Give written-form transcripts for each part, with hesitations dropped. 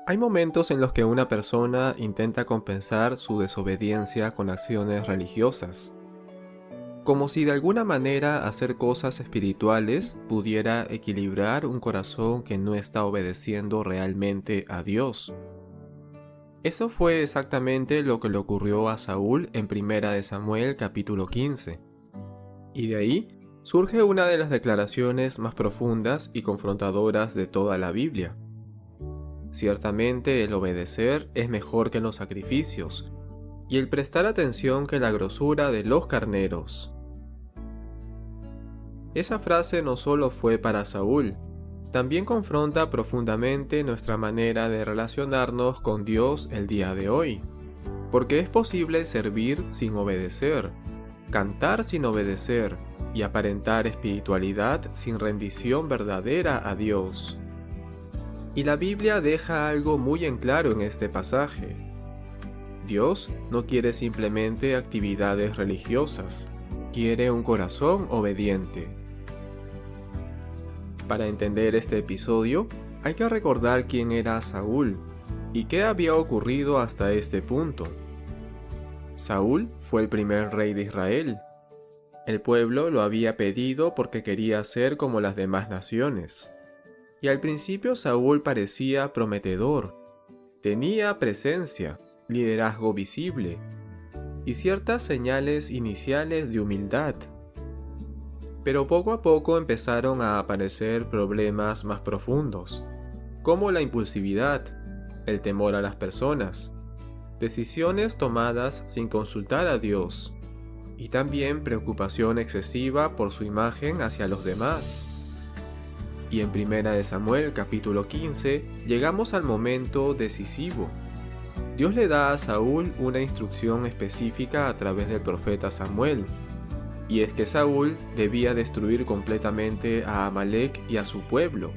Hay momentos en los que una persona intenta compensar su desobediencia con acciones religiosas, como si de alguna manera hacer cosas espirituales pudiera equilibrar un corazón que no está obedeciendo realmente a Dios. Eso fue exactamente lo que le ocurrió a Saúl en 1 de Samuel capítulo 15. Y de ahí surge una de las declaraciones más profundas y confrontadoras de toda la Biblia. Ciertamente el obedecer es mejor que los sacrificios, y el prestar atención que la grosura de los carneros. Esa frase no solo fue para Saúl, también confronta profundamente nuestra manera de relacionarnos con Dios el día de hoy, porque es posible servir sin obedecer, cantar sin obedecer y aparentar espiritualidad sin rendición verdadera a Dios. Y la Biblia deja algo muy en claro en este pasaje. Dios no quiere simplemente actividades religiosas, quiere un corazón obediente. Para entender este episodio, hay que recordar quién era Saúl y qué había ocurrido hasta este punto. Saúl fue el primer rey de Israel. El pueblo lo había pedido porque quería ser como las demás naciones. Y al principio Saúl parecía prometedor. Tenía presencia, liderazgo visible y ciertas señales iniciales de humildad. Pero poco a poco empezaron a aparecer problemas más profundos, como la impulsividad, el temor a las personas, decisiones tomadas sin consultar a Dios, y también preocupación excesiva por su imagen hacia los demás. Y en 1 de Samuel capítulo 15 llegamos al momento decisivo. Dios le da a Saúl una instrucción específica a través del profeta Samuel, y es que Saúl debía destruir completamente a Amalek y a su pueblo.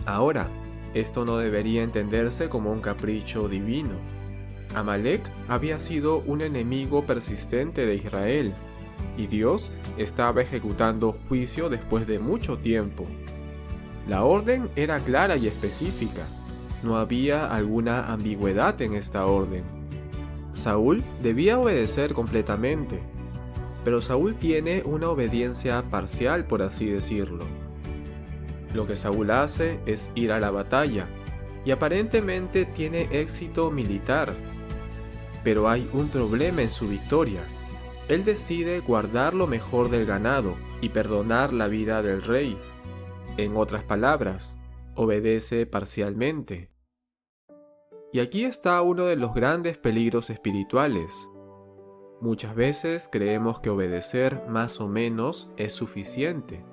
Ahora, esto no debería entenderse como un capricho divino. Amalek había sido un enemigo persistente de Israel, y Dios estaba ejecutando juicio después de mucho tiempo. La orden era clara y específica. No había alguna ambigüedad en esta orden. Saúl debía obedecer completamente, pero Saúl tiene una obediencia parcial, por así decirlo. Lo que Saúl hace es ir a la batalla, y aparentemente tiene éxito militar. Pero hay un problema en su victoria. Él decide guardar lo mejor del ganado y perdonar la vida del rey. En otras palabras, obedece parcialmente. Y aquí está uno de los grandes peligros espirituales. Muchas veces creemos que obedecer más o menos es suficiente,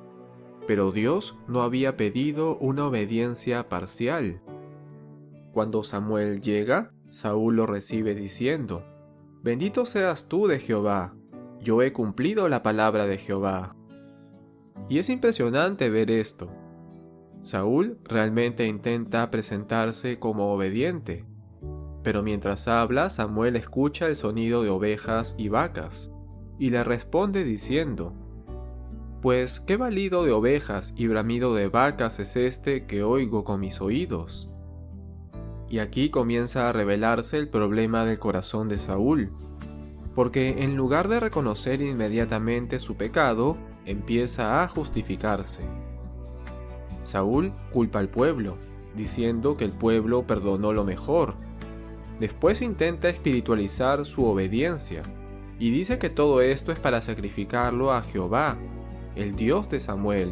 pero Dios no había pedido una obediencia parcial. Cuando Samuel llega, Saúl lo recibe diciendo: «Bendito seas tú de Jehová, yo he cumplido la palabra de Jehová». Y es impresionante ver esto. Saúl realmente intenta presentarse como obediente, pero mientras habla, Samuel escucha el sonido de ovejas y vacas, y le responde diciendo: «Pues, ¿qué balido de ovejas y bramido de vacas es este que oigo con mis oídos?». Y aquí comienza a revelarse el problema del corazón de Saúl, porque en lugar de reconocer inmediatamente su pecado, empieza a justificarse. Saúl culpa al pueblo, diciendo que el pueblo perdonó lo mejor. Después intenta espiritualizar su obediencia, y dice que todo esto es para sacrificarlo a Jehová, el Dios de Samuel.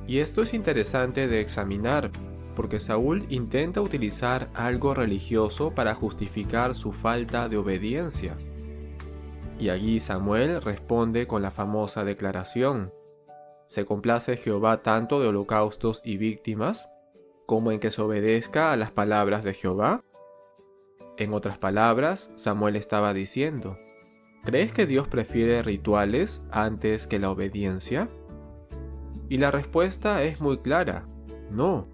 Y esto es interesante de examinar, porque Saúl intenta utilizar algo religioso para justificar su falta de obediencia. Y allí Samuel responde con la famosa declaración: ¿se complace Jehová tanto de holocaustos y víctimas, como en que se obedezca a las palabras de Jehová? En otras palabras, Samuel estaba diciendo: ¿crees que Dios prefiere rituales antes que la obediencia? Y la respuesta es muy clara: no.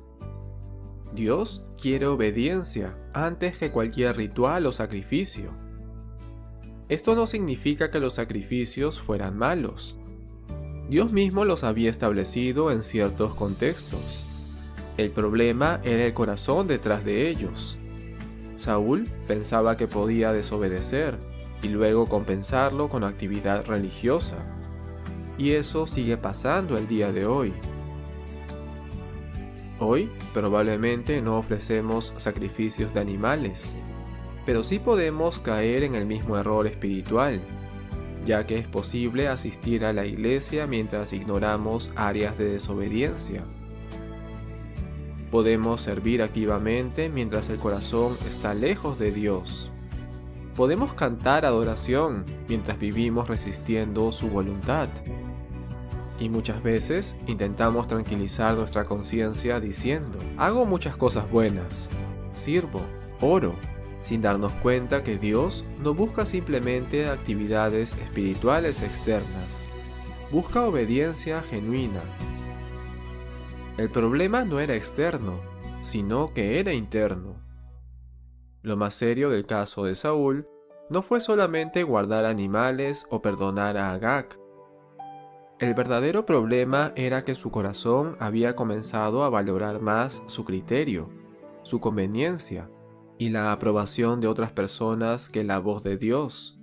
Dios quiere obediencia antes que cualquier ritual o sacrificio. Esto no significa que los sacrificios fueran malos. Dios mismo los había establecido en ciertos contextos. El problema era el corazón detrás de ellos. Saúl pensaba que podía desobedecer y luego compensarlo con actividad religiosa. Y eso sigue pasando el día de hoy. Hoy probablemente no ofrecemos sacrificios de animales, pero sí podemos caer en el mismo error espiritual, ya que es posible asistir a la iglesia mientras ignoramos áreas de desobediencia. Podemos servir activamente mientras el corazón está lejos de Dios. Podemos cantar adoración mientras vivimos resistiendo su voluntad. Y muchas veces intentamos tranquilizar nuestra conciencia diciendo: hago muchas cosas buenas, sirvo, oro, sin darnos cuenta que Dios no busca simplemente actividades espirituales externas, busca obediencia genuina. El problema no era externo, sino que era interno. Lo más serio del caso de Saúl no fue solamente guardar animales o perdonar a Agag. El verdadero problema era que su corazón había comenzado a valorar más su criterio, su conveniencia y la aprobación de otras personas que la voz de Dios.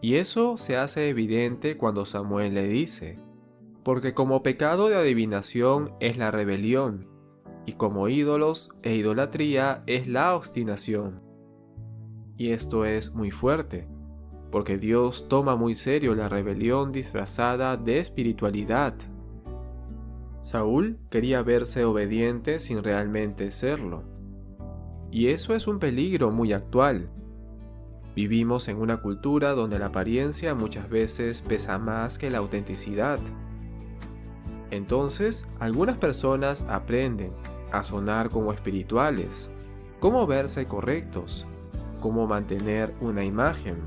Y eso se hace evidente cuando Samuel le dice: porque como pecado de adivinación es la rebelión, y como ídolos e idolatría es la obstinación. Y esto es muy fuerte, porque Dios toma muy serio la rebelión disfrazada de espiritualidad. Saúl quería verse obediente sin realmente serlo. Y eso es un peligro muy actual. Vivimos en una cultura donde la apariencia muchas veces pesa más que la autenticidad. Entonces, algunas personas aprenden a sonar como espirituales, cómo verse correctos, cómo mantener una imagen.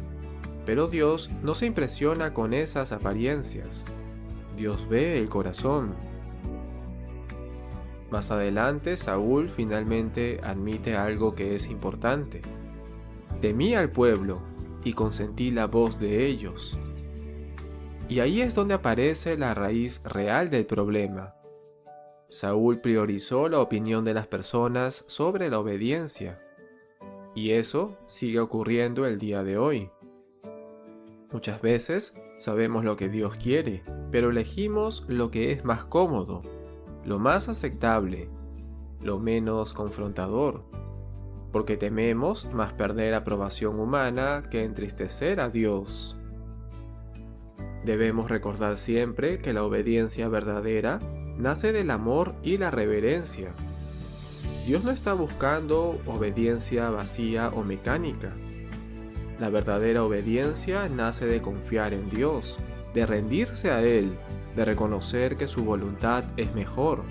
Pero Dios no se impresiona con esas apariencias. Dios ve el corazón. Más adelante, Saúl finalmente admite algo que es importante. Temí al pueblo y consentí la voz de ellos. Y ahí es donde aparece la raíz real del problema. Saúl priorizó la opinión de las personas sobre la obediencia. Y eso sigue ocurriendo el día de hoy. Muchas veces sabemos lo que Dios quiere, pero elegimos lo que es más cómodo, lo más aceptable, lo menos confrontador, porque tememos más perder aprobación humana que entristecer a Dios. Debemos recordar siempre que la obediencia verdadera nace del amor y la reverencia. Dios no está buscando obediencia vacía o mecánica. La verdadera obediencia nace de confiar en Dios, de rendirse a Él, de reconocer que su voluntad es mejor.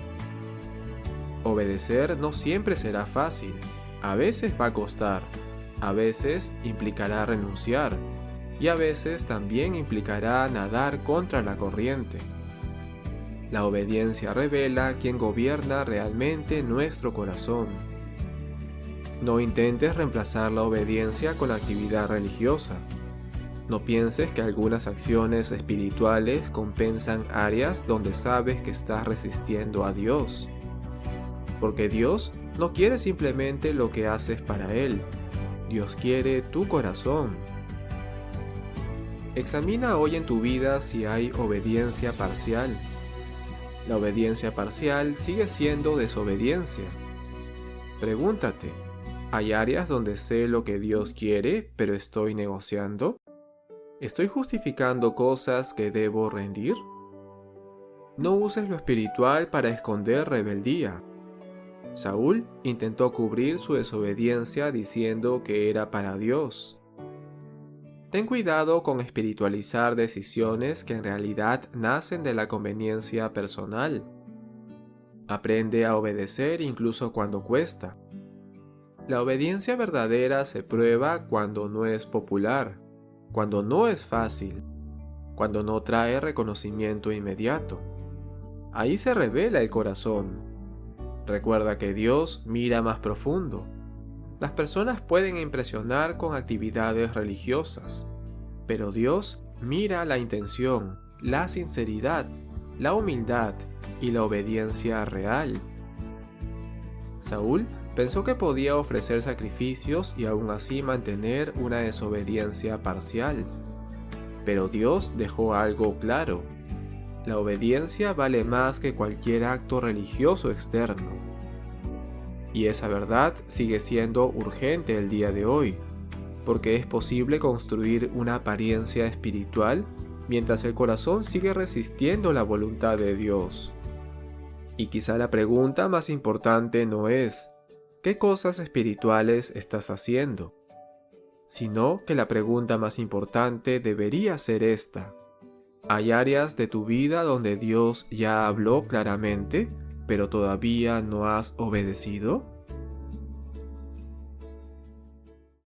Obedecer no siempre será fácil, a veces va a costar, a veces implicará renunciar, y a veces también implicará nadar contra la corriente. La obediencia revela quién gobierna realmente nuestro corazón. No intentes reemplazar la obediencia con actividad religiosa. No pienses que algunas acciones espirituales compensan áreas donde sabes que estás resistiendo a Dios. Porque Dios no quiere simplemente lo que haces para Él. Dios quiere tu corazón. Examina hoy en tu vida si hay obediencia parcial. La obediencia parcial sigue siendo desobediencia. Pregúntate: ¿hay áreas donde sé lo que Dios quiere, pero estoy negociando? ¿Estoy justificando cosas que debo rendir? No uses lo espiritual para esconder rebeldía. Saúl intentó cubrir su desobediencia diciendo que era para Dios. Ten cuidado con espiritualizar decisiones que en realidad nacen de la conveniencia personal. Aprende a obedecer incluso cuando cuesta. La obediencia verdadera se prueba cuando no es popular, cuando no es fácil, cuando no trae reconocimiento inmediato. Ahí se revela el corazón. Recuerda que Dios mira más profundo. Las personas pueden impresionar con actividades religiosas, pero Dios mira la intención, la sinceridad, la humildad y la obediencia real. Saúl pensó que podía ofrecer sacrificios y aún así mantener una desobediencia parcial. Pero Dios dejó algo claro: la obediencia vale más que cualquier acto religioso externo. Y esa verdad sigue siendo urgente el día de hoy, porque es posible construir una apariencia espiritual mientras el corazón sigue resistiendo la voluntad de Dios. Y quizá la pregunta más importante no es ¿qué cosas espirituales estás haciendo?, sino que la pregunta más importante debería ser esta: ¿hay áreas de tu vida donde Dios ya habló claramente, pero todavía no has obedecido?